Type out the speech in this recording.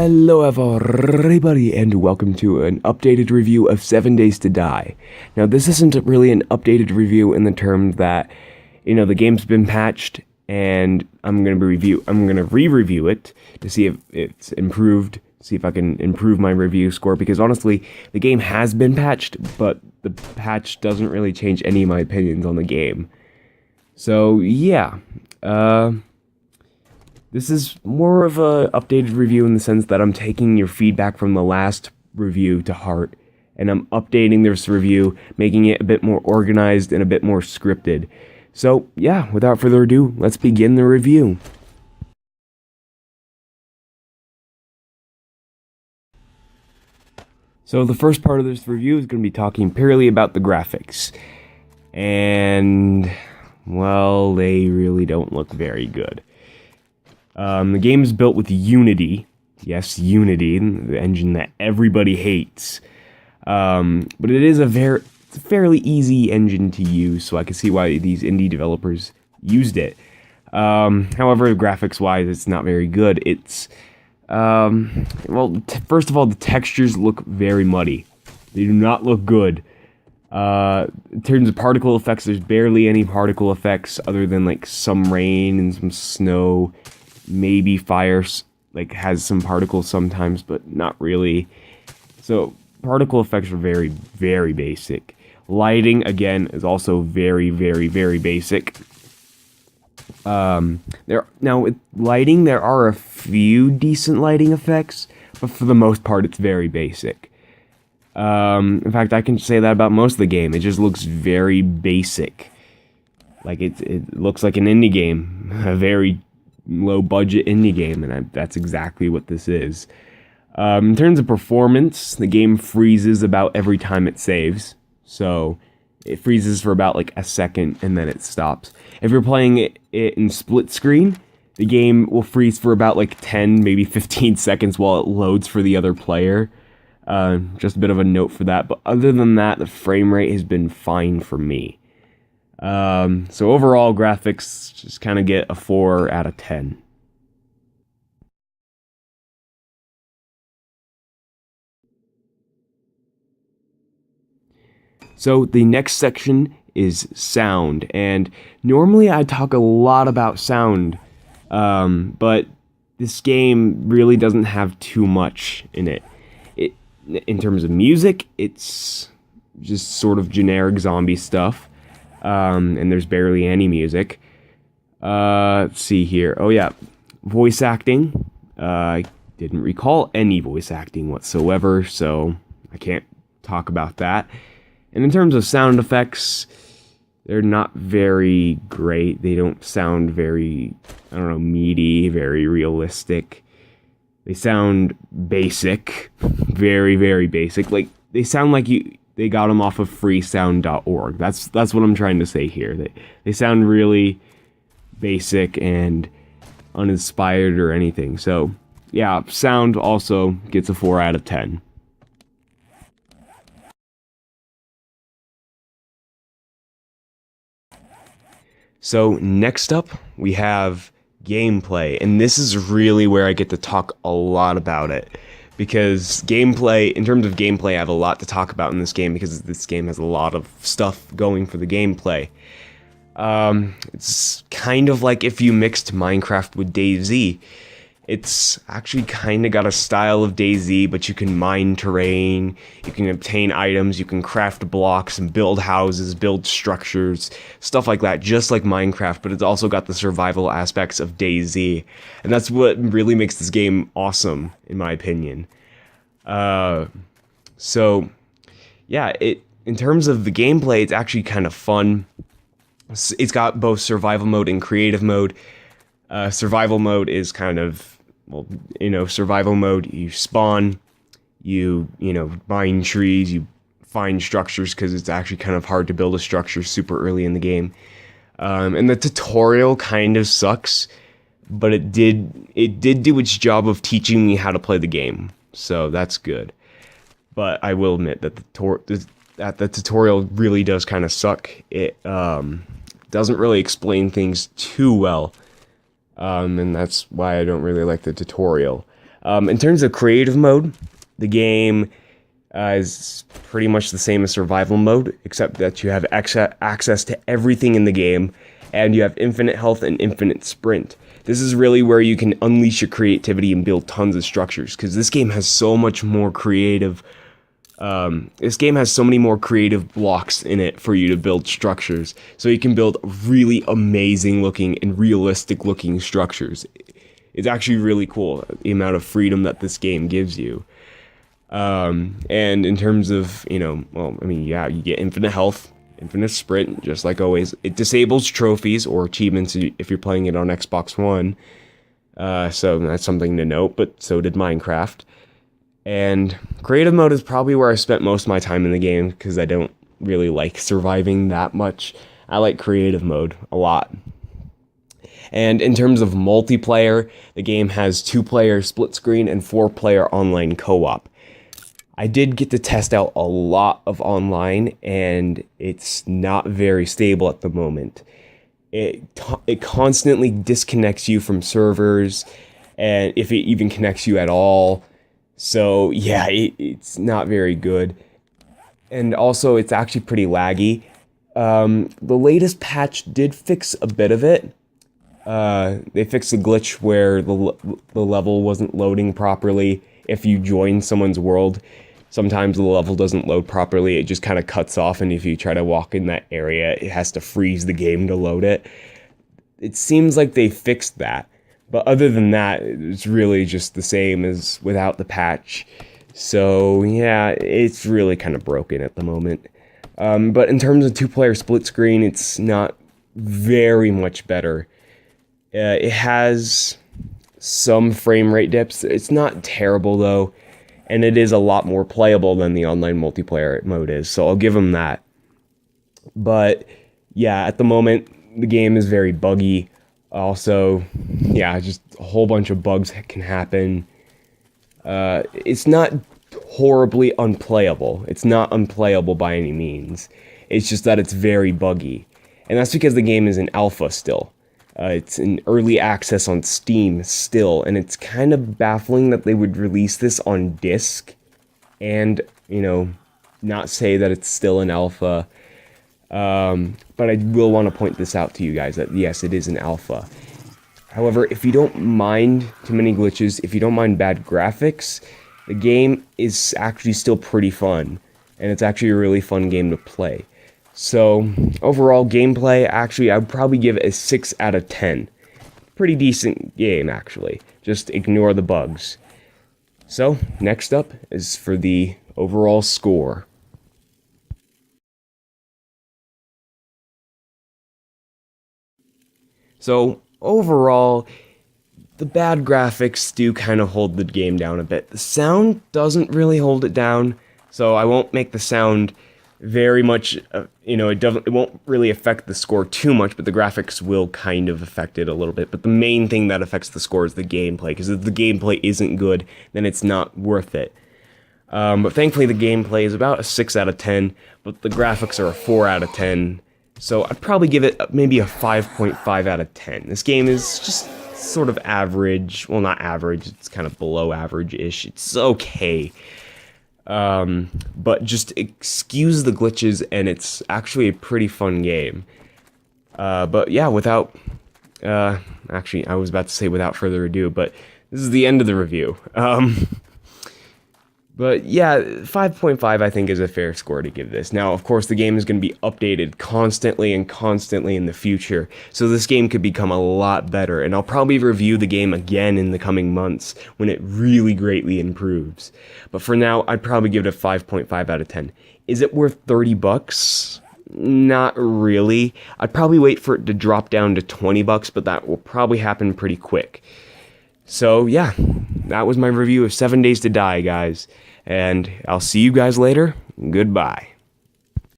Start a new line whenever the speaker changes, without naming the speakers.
Hello everybody and welcome to an updated review of 7 Days to Die. Now this isn't really an updated review in the term that, the game's been patched and I'm gonna re-review it to see if it's improved, see if I can improve my review score, because honestly, the game has been patched, but the patch doesn't really change any of my opinions on the game. So yeah, this is more of a updated review in the sense that I'm taking your feedback from the last review to heart, and I'm updating this review, making it a bit more organized and a bit more scripted. So yeah, without further ado, let's begin the review. So the first part of this review is going to be talking purely about the graphics. And, well, they really don't look very good. The game is built with Unity. Yes, Unity, the engine that everybody hates. But it is it's a fairly easy engine to use, so I can see why these indie developers used it. However, graphics-wise, it's not very good. It's, first of all, the textures look very muddy. They do not look good. In terms of particle effects, there's barely any particle effects other than, like, some rain and some snow. Maybe fire, has some particles sometimes, but not really. So, particle effects are very, very basic. Lighting, again, is also very, very, very basic. With lighting, there are a few decent lighting effects, but for the most part, it's very basic. In fact, I can say that about most of the game. It just looks very basic. Like, it looks like an indie game. A very low-budget indie game, and that's exactly what this is. In terms of performance, the game freezes about every time it saves. So, it freezes for about, a second, and then it stops. If you're playing it in split screen, the game will freeze for about, 10, maybe 15 seconds while it loads for the other player. Just a bit of a note for that. But other than that, the frame rate has been fine for me. So overall, graphics just kind of get a 4 out of 10. So the next section is sound, and normally I talk a lot about sound, but this game really doesn't have too much in it. In terms of music, it's just sort of generic zombie stuff. And there's barely any music. Let's see here. Oh yeah, voice acting. I didn't recall any voice acting whatsoever, so I can't talk about that. And in terms of sound effects, they're not very great. They don't sound very, meaty, very realistic. They sound basic, very, very basic. They sound like they got them off of freesound.org. That's what I'm trying to say here. They sound really basic and uninspired or anything. So, yeah, sound also gets a 4 out of 10. So, next up, we have gameplay. And this is really where I get to talk a lot about it. Because gameplay, in terms of gameplay, I have a lot to talk about in this game because this game has a lot of stuff going for the gameplay. It's kind of like if you mixed Minecraft with DayZ. It's actually kind of got a style of DayZ, but you can mine terrain, you can obtain items, you can craft blocks and build houses, build structures, stuff like that, just like Minecraft, but it's also got the survival aspects of DayZ. And that's what really makes this game awesome, in my opinion. So, yeah, in terms of the gameplay, it's actually kind of fun. It's got both survival mode and creative mode. Survival mode is kind of, survival mode, you spawn, you mine trees, you find structures, because it's actually kind of hard to build a structure super early in the game. And the tutorial kind of sucks, but it did do its job of teaching me how to play the game, so that's good. But I will admit that the tutorial really does kind of suck. It doesn't really explain things too well. And that's why I don't really like the tutorial. In terms of creative mode, the game is pretty much the same as survival mode, except that you have access to everything in the game, and you have infinite health and infinite sprint. This is really where you can unleash your creativity and build tons of structures, because this game has so much more creative. This game has so many more creative blocks in it for you to build structures, so you can build really amazing looking and realistic looking structures. It's actually really cool, the amount of freedom that this game gives you. And in terms of, you get infinite health, infinite sprint, just like always. It disables trophies or achievements if you're playing it on Xbox One. So that's something to note, but so did Minecraft. And creative mode is probably where I spent most of my time in the game, because I don't really like surviving that much. I like creative mode a lot. And in terms of multiplayer, the game has 2-player split screen and 4-player online co-op. I did get to test out a lot of online, and it's not very stable at the moment. It constantly disconnects you from servers, and if it even connects you at all. So yeah, it's not very good. And also, it's actually pretty laggy. The latest patch did fix a bit of it. They fixed the glitch where the level wasn't loading properly. If you join someone's world, sometimes the level doesn't load properly. It just kind of cuts off, and if you try to walk in that area, it has to freeze the game to load it. It seems like they fixed that. But other than that, it's really just the same as without the patch. So yeah, it's really kind of broken at the moment. But in terms of 2-player split screen, it's not very much better. It has some frame rate dips. It's not terrible though, and it is a lot more playable than the online multiplayer mode is, so I'll give them that. But yeah, at the moment, the game is very buggy. Also, yeah, just a whole bunch of bugs can happen. It's not horribly unplayable. It's not unplayable by any means. It's just that it's very buggy. And that's because the game is in alpha still. It's in early access on Steam still, and it's kind of baffling that they would release this on disc and, not say that it's still in alpha. But I will want to point this out to you guys that yes, it is an alpha. However, if you don't mind too many glitches, if you don't mind bad graphics, the game is actually still pretty fun, and it's actually a really fun game to play. So, overall gameplay, actually, I would probably give it a 6 out of 10. Pretty decent game, actually. Just ignore the bugs. So, next up is for the overall score. So, overall, the bad graphics do kind of hold the game down a bit. The sound doesn't really hold it down, so I won't make the sound very much, it won't really affect the score too much, but the graphics will kind of affect it a little bit. But the main thing that affects the score is the gameplay, because if the gameplay isn't good, then it's not worth it. But thankfully the gameplay is about a 6 out of 10, but the graphics are a 4 out of 10. So I'd probably give it maybe a 5.5 out of 10. This game is just sort of average. Well, not average. It's kind of below average-ish. It's okay. But just excuse the glitches, and it's actually a pretty fun game. But yeah, actually, I was about to say without further ado, but this is the end of the review. But yeah, 5.5 I think is a fair score to give this. Now, of course, the game is going to be updated constantly in the future, so this game could become a lot better, and I'll probably review the game again in the coming months when it really greatly improves. But for now, I'd probably give it a 5.5 out of 10. Is it worth $30? Not really. I'd probably wait for it to drop down to $20, but that will probably happen pretty quick. So yeah, that was my review of 7 Days to Die, guys. And I'll see you guys later. Goodbye.